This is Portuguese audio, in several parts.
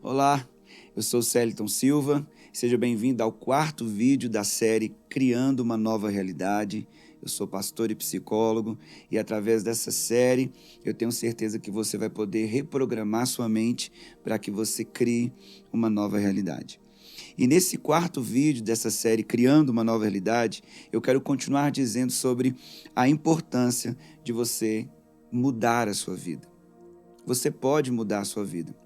Olá, eu sou Celiton Silva, seja bem-vindo ao quarto vídeo da série Criando uma Nova Realidade. Eu sou pastor e psicólogo e através dessa série eu tenho certeza que você vai poder reprogramar sua mente para que você crie uma nova realidade. E nesse quarto vídeo dessa série Criando uma Nova Realidade, eu quero continuar dizendo sobre a importância de você mudar a sua vida. Você pode mudar a sua vida.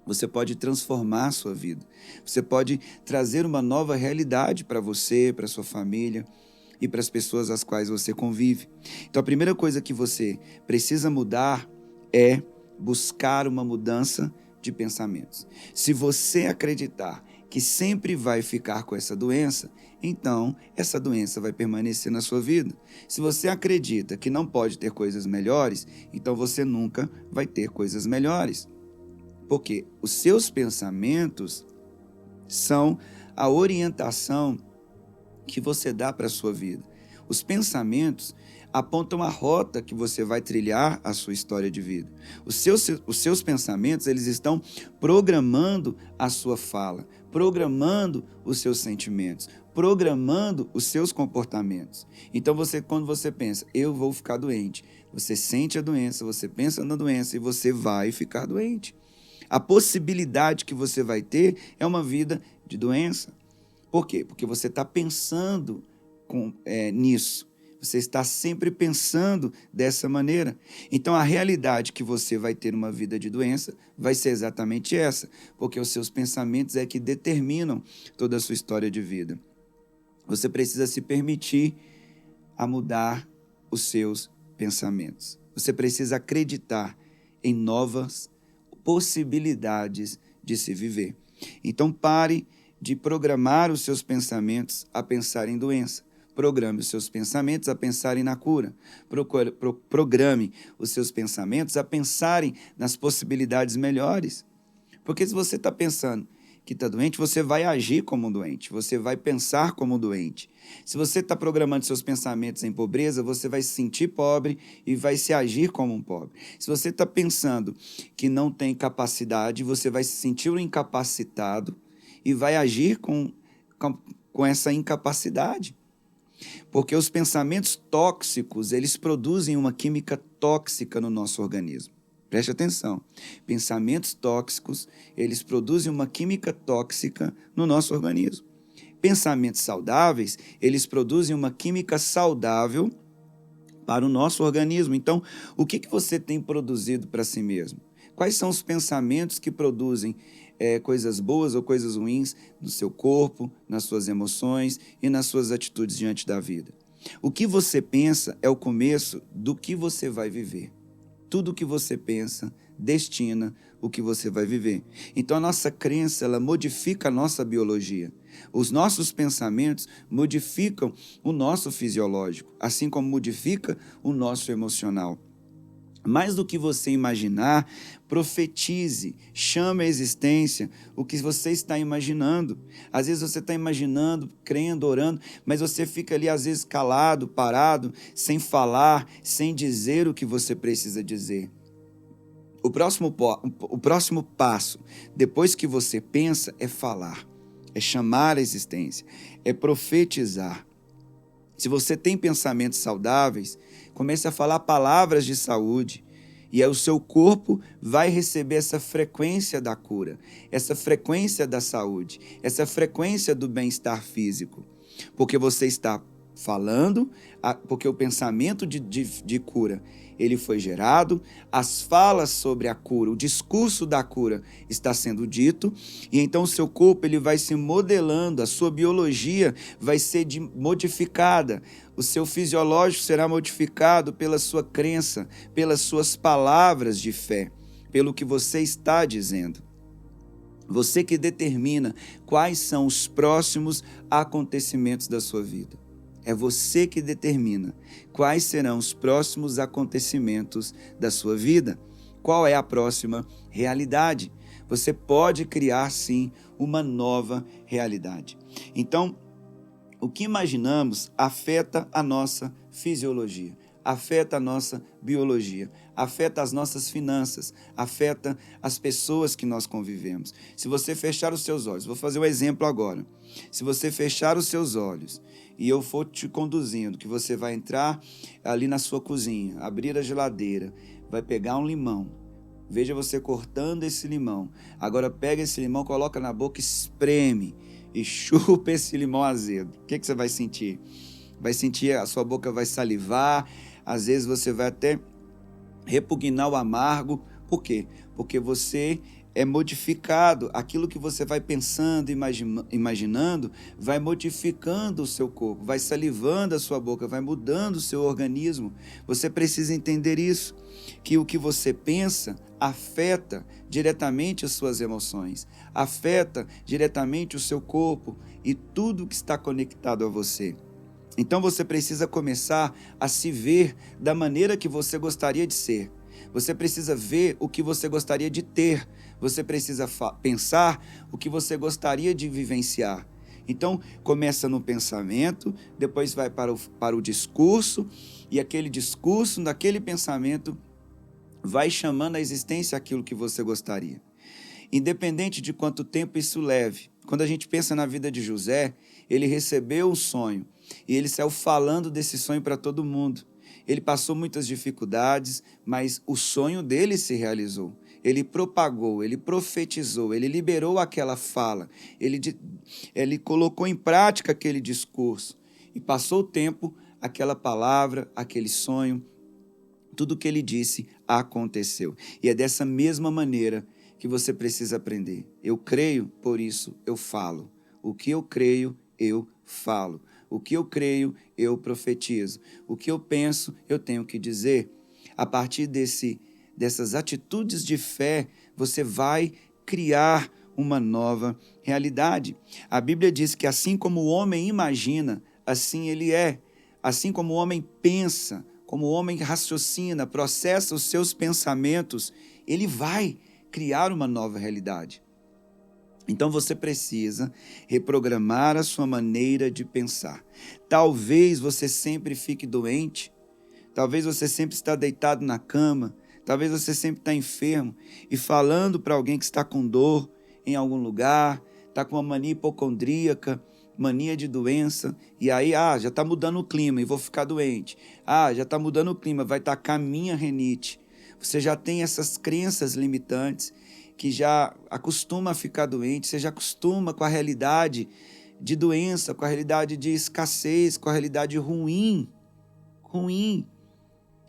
Você pode transformar a sua vida. Você pode trazer uma nova realidade para você, para sua família e para as pessoas às quais você convive. Então, a primeira coisa que você precisa mudar é buscar uma mudança de pensamentos. Se você acreditar que sempre vai ficar com essa doença, então essa doença vai permanecer na sua vida. Se você acredita que não pode ter coisas melhores, então você nunca vai ter coisas melhores. Porque os seus pensamentos são a orientação que você dá para a sua vida. Os pensamentos apontam a rota que você vai trilhar a sua história de vida. Os seus pensamentos, eles estão programando a sua fala, programando os seus sentimentos, programando os seus comportamentos. Então, quando você pensa, eu vou ficar doente, você sente a doença, você pensa na doença e você vai ficar doente. A possibilidade que você vai ter é uma vida de doença. Por quê? Porque você está pensando nisso. Você está sempre pensando dessa maneira. Então, a realidade que você vai ter uma vida de doença vai ser exatamente essa, porque os seus pensamentos é que determinam toda a sua história de vida. Você precisa se permitir a mudar os seus pensamentos. Você precisa acreditar em novas possibilidades de se viver. Então pare de programar os seus pensamentos a pensar em doença. Programe os seus pensamentos a pensarem na cura. Programe os seus pensamentos a pensarem nas possibilidades melhores. Porque se você está pensando que está doente, você vai agir como um doente, você vai pensar como um doente. Se você está programando seus pensamentos em pobreza, você vai se sentir pobre e vai se agir como um pobre. Se você está pensando que não tem capacidade, você vai se sentir um incapacitado e vai agir com essa incapacidade. Porque os pensamentos tóxicos, eles produzem uma química tóxica no nosso organismo. Preste atenção, pensamentos tóxicos, eles produzem uma química tóxica no nosso organismo. Pensamentos saudáveis, eles produzem uma química saudável para o nosso organismo. Então, o que você tem produzido para si mesmo? Quais são os pensamentos que produzem coisas boas ou coisas ruins no seu corpo, nas suas emoções e nas suas atitudes diante da vida? O que você pensa é o começo do que você vai viver. Tudo o que você pensa destina o que você vai viver. Então, a nossa crença, ela modifica a nossa biologia. Os nossos pensamentos modificam o nosso fisiológico, assim como modifica o nosso emocional. Mais do que você imaginar, profetize, chame à existência o que você está imaginando. Às vezes você está imaginando, crendo, orando, mas você fica ali às vezes calado, parado, sem falar, sem dizer o que você precisa dizer. O próximo passo, depois que você pensa, é falar, é chamar à existência, é profetizar. Se você tem pensamentos saudáveis, comece a falar palavras de saúde e aí o seu corpo vai receber essa frequência da cura, essa frequência da saúde, essa frequência do bem-estar físico, porque você está falando, porque o pensamento de cura, ele foi gerado, as falas sobre a cura, o discurso da cura está sendo dito, e então o seu corpo ele vai se modelando, a sua biologia vai ser modificada, o seu fisiológico será modificado pela sua crença, pelas suas palavras de fé, pelo que você está dizendo. Você que determina quais são os próximos acontecimentos da sua vida. É você que determina quais serão os próximos acontecimentos da sua vida. Qual é a próxima realidade? Você pode criar, sim, uma nova realidade. Então, o que imaginamos afeta a nossa fisiologia, afeta a nossa biologia, afeta as nossas finanças, afeta as pessoas que nós convivemos. Se você fechar os seus olhos, vou fazer um exemplo agora. Se você fechar os seus olhos e eu for te conduzindo, que você vai entrar ali na sua cozinha, abrir a geladeira, vai pegar um limão, veja você cortando esse limão. Agora pega esse limão, coloca na boca, espreme e chupa esse limão azedo. O que você vai sentir? Vai sentir, a sua boca vai salivar, às vezes você vai até repugnar o amargo. Por quê? Porque você é modificado. Aquilo que você vai pensando, imaginando, vai modificando o seu corpo, vai salivando a sua boca, vai mudando o seu organismo. Você precisa entender isso, que o que você pensa afeta diretamente as suas emoções, afeta diretamente o seu corpo e tudo que está conectado a você. Então você precisa começar a se ver da maneira que você gostaria de ser. Você precisa ver o que você gostaria de ter. Você precisa pensar o que você gostaria de vivenciar. Então, começa no pensamento, depois vai para o discurso, e aquele discurso, naquele pensamento, vai chamando à existência aquilo que você gostaria. Independente de quanto tempo isso leve. Quando a gente pensa na vida de José, ele recebeu um sonho e ele saiu falando desse sonho para todo mundo. Ele passou muitas dificuldades, mas o sonho dele se realizou. Ele propagou, ele profetizou, ele liberou aquela fala, ele colocou em prática aquele discurso. E passou o tempo, aquela palavra, aquele sonho, tudo o que ele disse aconteceu. E é dessa mesma maneira que você precisa aprender. Eu creio, por isso eu falo. O que eu creio, eu falo. O que eu creio, eu profetizo. O que eu penso, eu tenho que dizer. A partir dessas atitudes de fé, você vai criar uma nova realidade. A Bíblia diz que assim como o homem imagina, assim ele é. Assim como o homem pensa, como o homem raciocina, processa os seus pensamentos, ele vai criar uma nova realidade. Então você precisa reprogramar a sua maneira de pensar. Talvez você sempre fique doente, talvez você sempre está deitado na cama, talvez você sempre está enfermo e falando para alguém que está com dor em algum lugar, está com uma mania hipocondríaca, mania de doença, e aí, já está mudando o clima e vou ficar doente. Já está mudando o clima, vai tacar minha rinite. Você já tem essas crenças limitantes que já acostuma a ficar doente, você já acostuma com a realidade de doença, com a realidade de escassez, com a realidade ruim.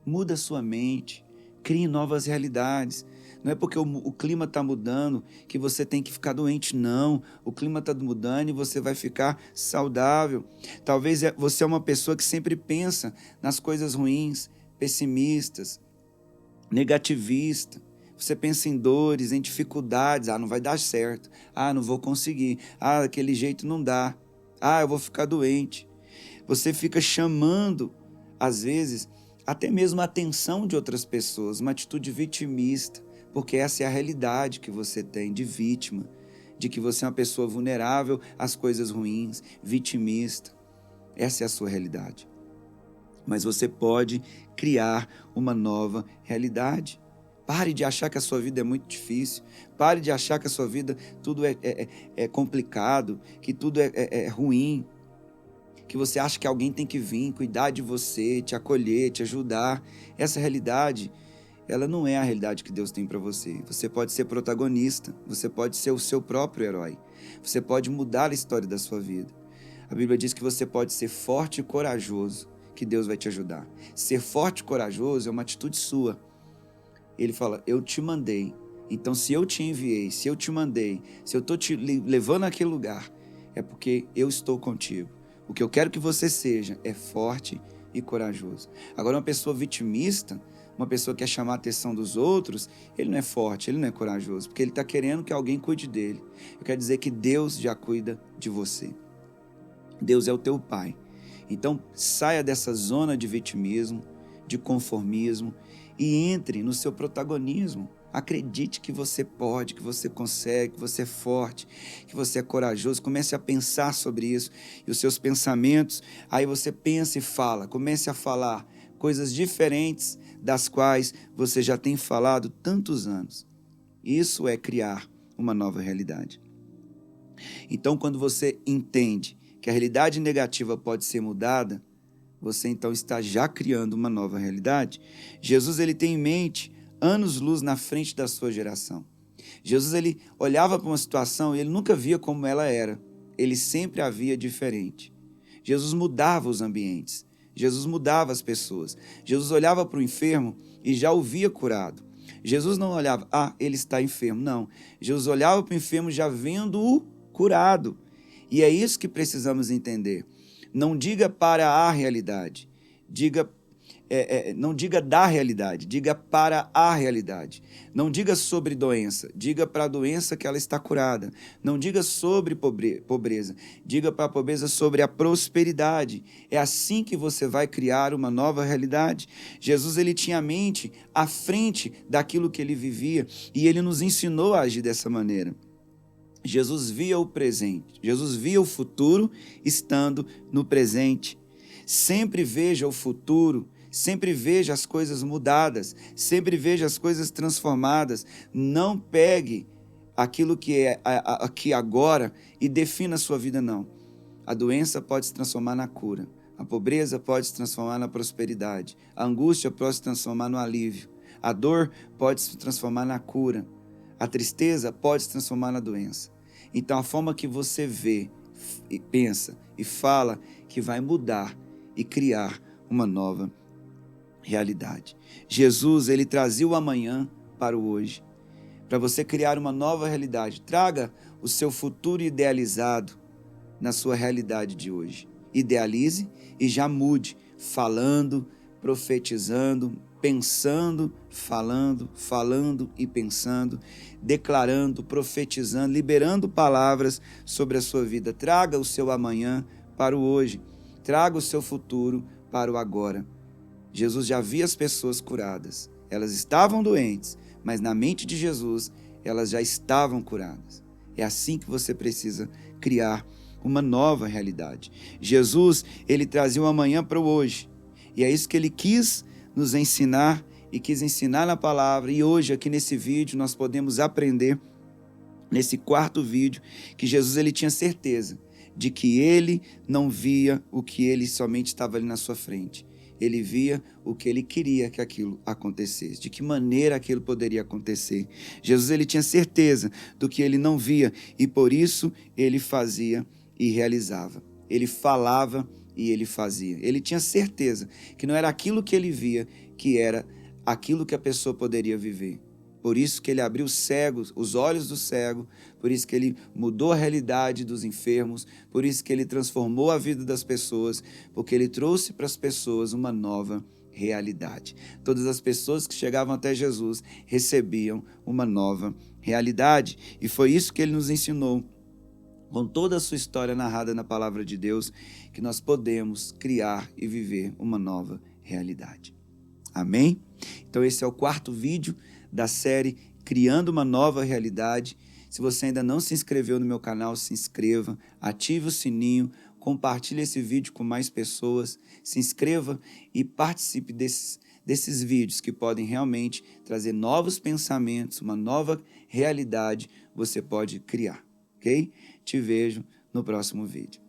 Muda a sua mente, crie novas realidades. Não é porque o clima está mudando que você tem que ficar doente, não. O clima está mudando e você vai ficar saudável. Talvez você é uma pessoa que sempre pensa nas coisas ruins, pessimistas, negativista. Você pensa em dores, em dificuldades. Não vai dar certo. Não vou conseguir. Daquele jeito não dá. Eu vou ficar doente. Você fica chamando, às vezes, até mesmo a atenção de outras pessoas, uma atitude vitimista, porque essa é a realidade que você tem de vítima, de que você é uma pessoa vulnerável às coisas ruins, vitimista. Essa é a sua realidade. Mas você pode criar uma nova realidade. Pare de achar que a sua vida é muito difícil. Pare de achar que a sua vida tudo é complicado, que tudo é ruim. Que você acha que alguém tem que vir cuidar de você, te acolher, te ajudar. Essa realidade, ela não é a realidade que Deus tem para você. Você pode ser protagonista, você pode ser o seu próprio herói. Você pode mudar a história da sua vida. A Bíblia diz que você pode ser forte e corajoso, que Deus vai te ajudar. Ser forte e corajoso é uma atitude sua. Ele fala, eu te mandei. Então, se eu te enviei, se eu te mandei, se eu estou te levando àquele lugar, é porque eu estou contigo. O que eu quero que você seja é forte e corajoso. Agora, uma pessoa vitimista, uma pessoa que quer chamar a atenção dos outros, ele não é forte, ele não é corajoso, porque ele está querendo que alguém cuide dele. Eu quero dizer que Deus já cuida de você. Deus é o teu Pai. Então, saia dessa zona de vitimismo, de conformismo e entre no seu protagonismo. Acredite que você pode, que você consegue, que você é forte, que você é corajoso. Comece a pensar sobre isso e os seus pensamentos. Aí você pensa e fala. Comece a falar coisas diferentes das quais você já tem falado tantos anos. Isso é criar uma nova realidade. Então, quando você entende que a realidade negativa pode ser mudada, você então está já criando uma nova realidade. Jesus ele tem em mente anos-luz na frente da sua geração. Jesus ele olhava para uma situação e ele nunca via como ela era. Ele sempre a via diferente. Jesus mudava os ambientes. Jesus mudava as pessoas. Jesus olhava para o enfermo e já o via curado. Jesus não olhava, ele está enfermo. Não. Jesus olhava para o enfermo já vendo-o curado. E é isso que precisamos entender. Não diga para a realidade, não diga da realidade, diga para a realidade. Não diga sobre doença, diga para a doença que ela está curada. Não diga sobre pobreza, diga para a pobreza sobre a prosperidade. É assim que você vai criar uma nova realidade. Jesus ele tinha a mente à frente daquilo que ele vivia e ele nos ensinou a agir dessa maneira. Jesus via o presente, Jesus via o futuro estando no presente. Sempre veja o futuro, sempre veja as coisas mudadas, sempre veja as coisas transformadas. Não pegue aquilo que é aqui agora e defina a sua vida, não. A doença pode se transformar na cura, a pobreza pode se transformar na prosperidade, a angústia pode se transformar no alívio, a dor pode se transformar na cura. A tristeza pode se transformar na doença. Então, a forma que você vê, e pensa e fala que vai mudar e criar uma nova realidade. Jesus, ele trazia o amanhã para o hoje. Para você criar uma nova realidade, traga o seu futuro idealizado na sua realidade de hoje. Idealize e já mude, falando, profetizando, pensando, falando e pensando, declarando, profetizando, liberando palavras sobre a sua vida. Traga o seu amanhã para o hoje. Traga o seu futuro para o agora. Jesus já via as pessoas curadas. Elas estavam doentes, mas na mente de Jesus, elas já estavam curadas. É assim que você precisa criar uma nova realidade. Jesus, ele trazia o amanhã para o hoje. E é isso que ele quis nos ensinar e quis ensinar na palavra. E hoje, aqui nesse vídeo, nós podemos aprender, nesse quarto vídeo, que Jesus ele tinha certeza de que ele não via o que ele somente estava ali na sua frente. Ele via o que ele queria que aquilo acontecesse, de que maneira aquilo poderia acontecer. Jesus ele tinha certeza do que ele não via e por isso ele fazia e realizava. Ele falava e ele fazia. Ele tinha certeza que não era aquilo que ele via que era aquilo que a pessoa poderia viver. Por isso que ele abriu os olhos do cego, por isso que ele mudou a realidade dos enfermos, por isso que ele transformou a vida das pessoas, porque ele trouxe para as pessoas uma nova realidade. Todas as pessoas que chegavam até Jesus recebiam uma nova realidade. E foi isso que ele nos ensinou, com toda a sua história narrada na palavra de Deus, que nós podemos criar e viver uma nova realidade. Amém? Então esse é o quarto vídeo da série Criando uma Nova Realidade. Se você ainda não se inscreveu no meu canal, se inscreva, ative o sininho, compartilhe esse vídeo com mais pessoas, se inscreva e participe desses vídeos que podem realmente trazer novos pensamentos, uma nova realidade você pode criar, ok? Te vejo no próximo vídeo.